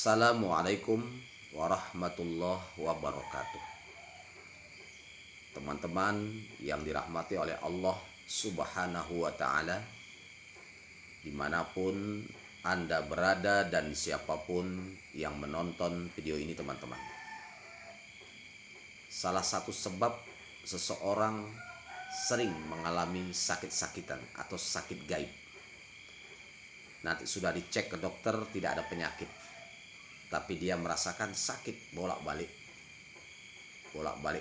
Assalamualaikum warahmatullahi wabarakatuh. Teman-teman yang dirahmati oleh Allah Subhanahu wa Ta'ala, dimanapun Anda berada dan siapapun yang menonton video ini, teman-teman. Salah satu sebab seseorang sering mengalami sakit-sakitan atau sakit gaib, nanti sudah dicek ke dokter tidak ada penyakit, tapi dia merasakan sakit bolak-balik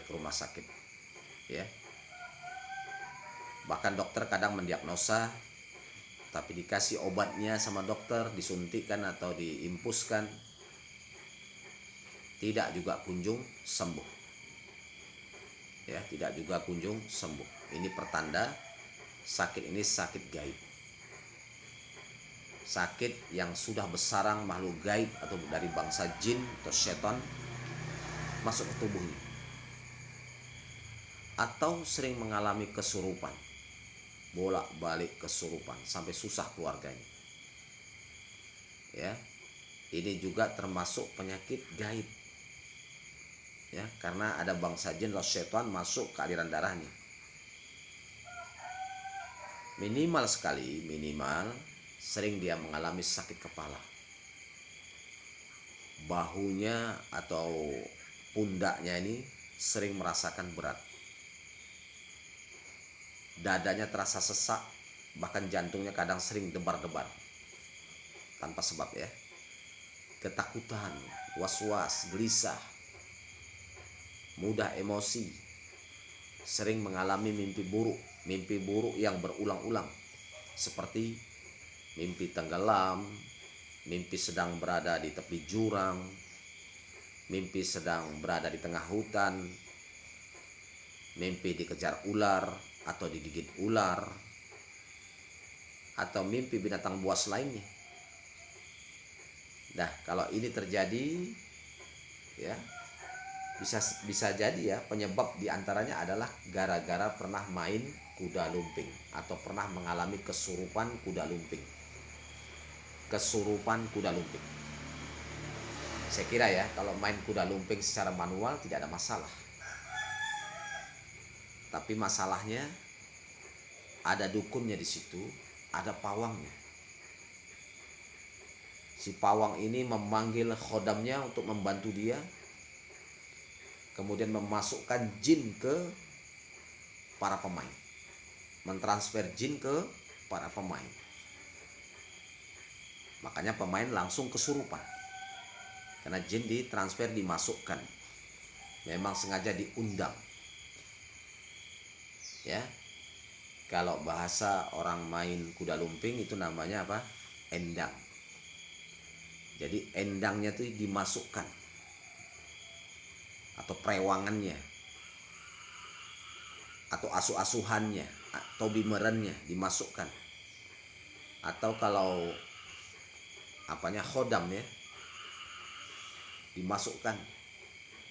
ke rumah sakit, ya. Bahkan dokter kadang mendiagnosa, tapi dikasih obatnya sama dokter, disuntikkan atau diimpuskan, tidak juga kunjung sembuh, ya, tidak juga kunjung sembuh. Ini pertanda sakit ini sakit gaib, sakit yang sudah bersarang makhluk gaib atau dari bangsa jin atau setan masuk ke tubuhnya, atau sering mengalami kesurupan, bolak-balik kesurupan sampai susah keluarganya, ya. Ini juga termasuk penyakit gaib, ya, karena ada bangsa jin atau setan masuk ke aliran darahnya. Minimal sering dia mengalami sakit kepala, bahunya atau pundaknya ini sering merasakan berat, dadanya terasa sesak, bahkan jantungnya kadang sering debar-debar tanpa sebab, ya. Ketakutan, was-was, gelisah, mudah emosi, sering mengalami mimpi buruk yang berulang-ulang, seperti mimpi tenggelam, mimpi sedang berada di tepi jurang, mimpi sedang berada di tengah hutan, mimpi dikejar ular atau digigit ular, atau mimpi binatang buas lainnya. Nah, kalau ini terjadi, ya, bisa jadi, ya, penyebab diantaranya adalah gara-gara pernah main kuda lumping atau pernah mengalami kesurupan kuda lumping. Saya kira, ya, kalau main kuda lumping secara manual tidak ada masalah, tapi masalahnya ada dukunnya di situ, ada pawangnya. Si pawang ini memanggil khodamnya untuk membantu dia, kemudian memasukkan jin ke para pemain, mentransfer jin ke para pemain. Makanya pemain langsung kesurupan, karena jin ditransfer, dimasukkan, memang sengaja diundang, ya. Kalau bahasa orang main kuda lumping itu namanya apa? Endang. Jadi endangnya itu dimasukkan, atau perewangannya, atau asuh-asuhannya, atau bimerannya dimasukkan, atau kalau khodam, ya, dimasukkan,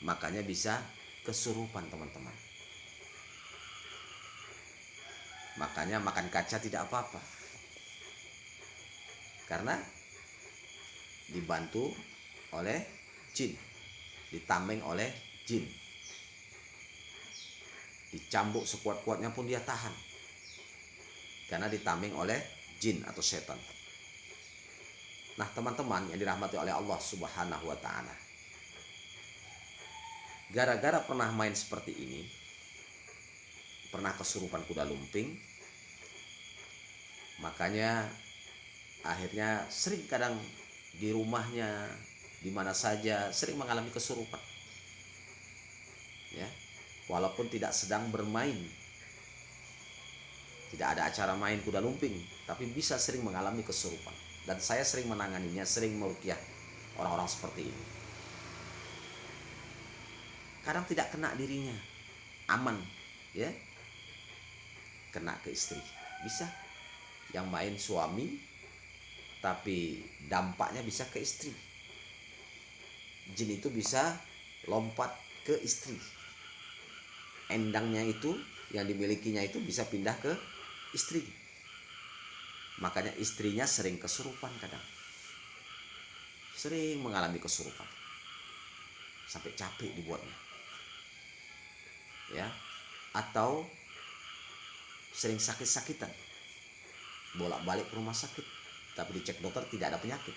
makanya bisa kesurupan, teman-teman. Makanya makan kaca tidak apa-apa, karena dibantu oleh jin, ditameng oleh jin, dicambuk sekuat-kuatnya pun dia tahan, karena ditameng oleh jin atau setan. Nah, teman-teman yang dirahmati oleh Allah Subhanahu wa Ta'ala, gara-gara pernah main seperti ini, pernah kesurupan kuda lumping, makanya akhirnya sering kadang di rumahnya, di mana saja sering mengalami kesurupan, ya, walaupun tidak sedang bermain, tidak ada acara main kuda lumping, tapi bisa sering mengalami kesurupan. Dan saya sering menanganinya, sering meruqyah orang-orang seperti ini. Kadang tidak kena dirinya, aman, ya, kena ke istri, bisa. Yang main suami, tapi dampaknya bisa ke istri. Jin itu bisa lompat ke istri, endangnya itu yang dimilikinya itu bisa pindah ke istri. Makanya istrinya sering kesurupan kadang. sering mengalami kesurupan sampai capek dibuatnya, ya, atau sering sakit-sakitan, bolak-balik ke rumah sakit, tapi dicek dokter tidak ada penyakit.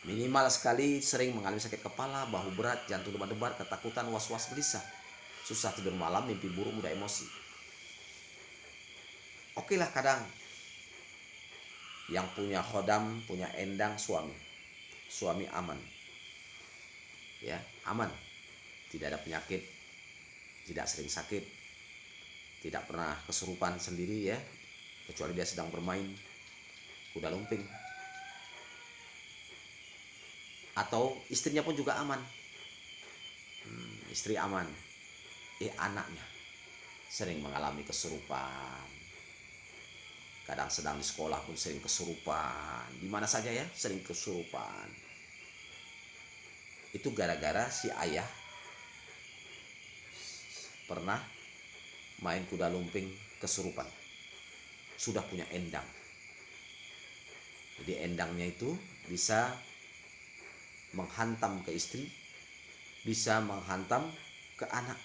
Minimal sekali sering mengalami sakit kepala, bahu berat, jantung debar-debar, ketakutan, was-was, gelisah, susah tidur malam, mimpi buruk, mudah emosi. Oke lah, kadang yang punya khodam, punya endang, suami aman, ya, aman, tidak ada penyakit, tidak sering sakit, tidak pernah kesurupan sendiri, ya, kecuali dia sedang bermain kuda lumping. Atau istrinya pun juga aman, istri aman, anaknya sering mengalami kesurupan, kadang sedang di sekolah pun sering kesurupan, di mana saja ya sering kesurupan. Itu gara-gara si ayah pernah main kuda lumping kesurupan, sudah punya endang. Jadi endangnya itu bisa menghantam ke istri, bisa menghantam ke anak.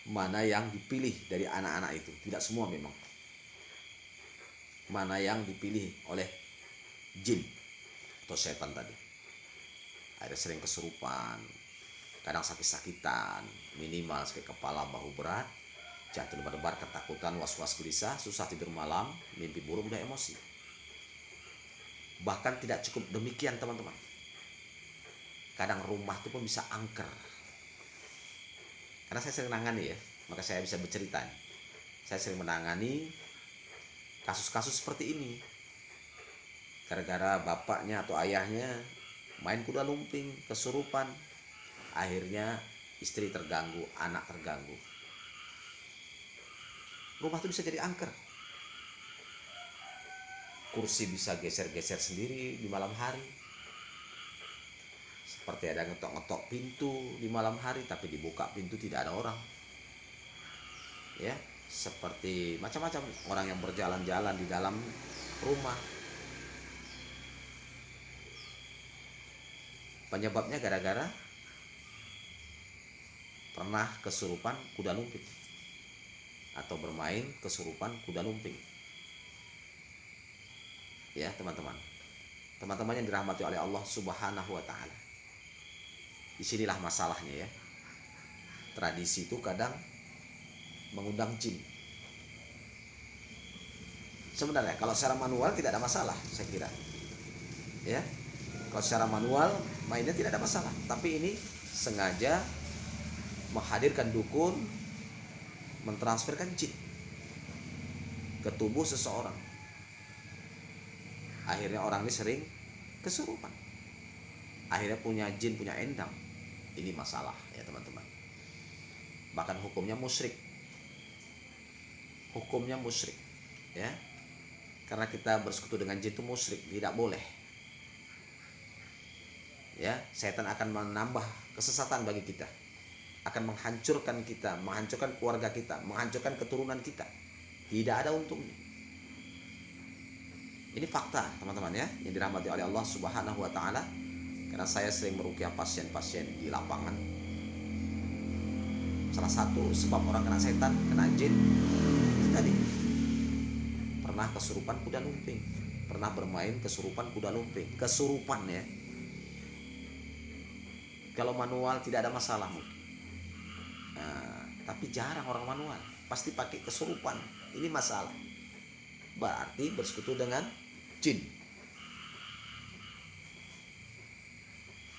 Mana yang dipilih dari anak-anak itu? Tidak semua memang. Mana yang dipilih oleh jin atau setan tadi. Ada sering kesurupan, kadang sakit-sakitan, minimal sakit kepala, bahu berat, jantung debar-debar, ketakutan, was-was, gelisah, susah tidur malam, mimpi buruk, mudah emosi. Bahkan tidak cukup demikian teman-teman, kadang rumah itu pun bisa angker. Karena saya sering menangani, ya, maka saya bisa bercerita. Saya sering menangani kasus-kasus seperti ini. Gara-gara bapaknya atau ayahnya main kuda lumping, kesurupan, akhirnya istri terganggu, anak terganggu. Rumah itu bisa jadi angker. Kursi bisa geser-geser sendiri di malam hari. Seperti ada ngetok-ngetok pintu di malam hari, tapi dibuka pintu tidak ada orang. Ya, seperti macam-macam orang yang berjalan-jalan di dalam rumah. Penyebabnya gara-gara pernah kesurupan kuda lumping atau bermain kesurupan kuda lumping. Ya, teman-teman. Teman-teman yang dirahmati oleh Allah Subhanahu wa taala. Disinilah masalahnya, ya. Tradisi itu kadang mengundang jin. Sebenarnya kalau secara manual tidak ada masalah, saya kira. Ya. Kalau secara manual mainnya tidak ada masalah, tapi ini sengaja menghadirkan dukun, mentransferkan jin ke tubuh seseorang. Akhirnya orang ini sering kesurupan. Akhirnya punya jin, punya endang. Ini masalah, ya teman-teman. Bahkan hukumnya musyrik. Hukumnya musyrik, ya. Karena kita bersekutu dengan jin itu musyrik, tidak boleh. Ya, setan akan menambah kesesatan bagi kita. Akan menghancurkan kita, menghancurkan keluarga kita, menghancurkan keturunan kita. Tidak ada untungnya. Ini fakta, teman-teman, ya, yang dirahmati oleh Allah Subhanahu wa taala. Karena saya sering meruqyah pasien-pasien di lapangan. Salah satu sebab orang kena setan, kena jin itu tadi. Pernah kesurupan kuda lumping, pernah bermain kesurupan kuda lumping. Kesurupan, ya. Kalau manual tidak ada masalah mungkin. Nah, tapi jarang orang manual, pasti pakai kesurupan. Ini masalah. Berarti bersekutu dengan jin.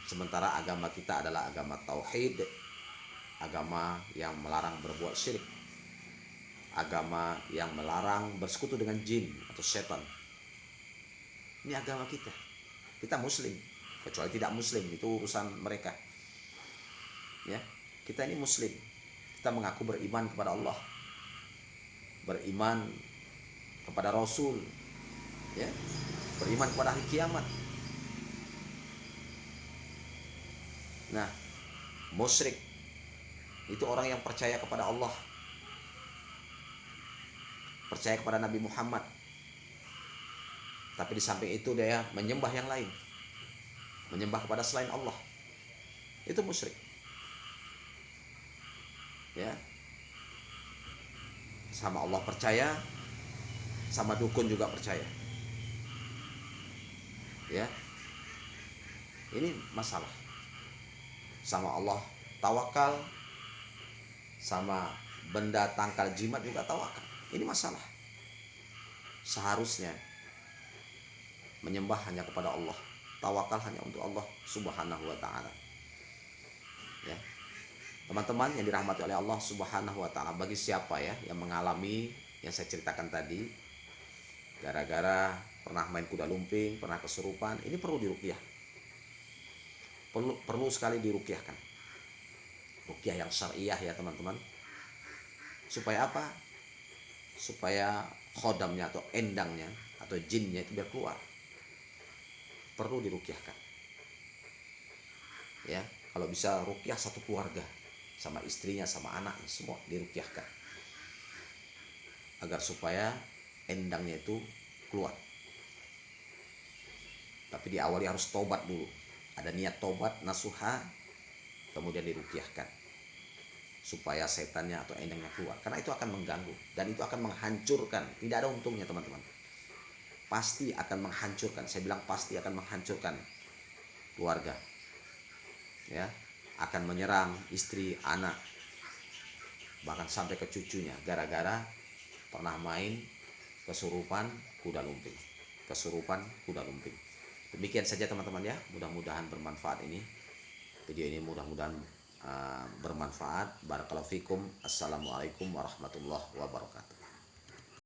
Sementara agama kita adalah agama tauhid, agama yang melarang berbuat syirik, agama yang melarang bersekutu dengan jin atau setan. Ini agama kita. Kita muslim, kecuali tidak muslim itu urusan mereka. Ya, kita ini muslim. Kita mengaku beriman kepada Allah, beriman kepada Rasul, ya, beriman kepada hari kiamat. Nah, musyrik itu orang yang percaya kepada Allah, percaya kepada Nabi Muhammad, Tapi di samping itu dia menyembah yang lain, menyembah kepada selain Allah, itu musyrik. Ya, sama Allah percaya, sama dukun juga percaya. Ya, ini masalah. Sama Allah tawakal, sama benda tangkal jimat juga tawakal. Ini masalah. Seharusnya menyembah hanya kepada Allah, tawakal hanya untuk Allah Subhanahu wa taala. Ya. Teman-teman yang dirahmati oleh Allah Subhanahu wa taala, bagi siapa ya yang mengalami yang saya ceritakan tadi, gara-gara pernah main kuda lumping, pernah kesurupan, ini perlu diruqyah. Perlu sekali diruqyahkan. Ruqyah yang syariah ya teman-teman. Supaya apa? Supaya khodamnya atau endangnya atau jinnya itu biar keluar. Perlu diruqyahkan. Ya, kalau bisa ruqyah satu keluarga, sama istrinya, sama anaknya, semua diruqyahkan. Agar supaya endangnya itu keluar. Tapi diawali harus tobat dulu. Ada niat tobat, nasuha, kemudian diruqyahkan. Supaya setannya atau endangnya keluar. Karena itu akan mengganggu dan itu akan menghancurkan. Tidak ada untungnya teman-teman. Pasti akan menghancurkan. Saya bilang pasti akan menghancurkan keluarga. Ya, akan menyerang istri, anak, bahkan sampai ke cucunya gara-gara pernah main kesurupan kuda lumping. Kesurupan kuda lumping. Demikian saja teman-teman ya. Mudah-mudahan bermanfaat ini. Video ini mudah-mudahan bermanfaat. Barakallahu fikum. Assalamualaikum warahmatullahi wabarakatuh.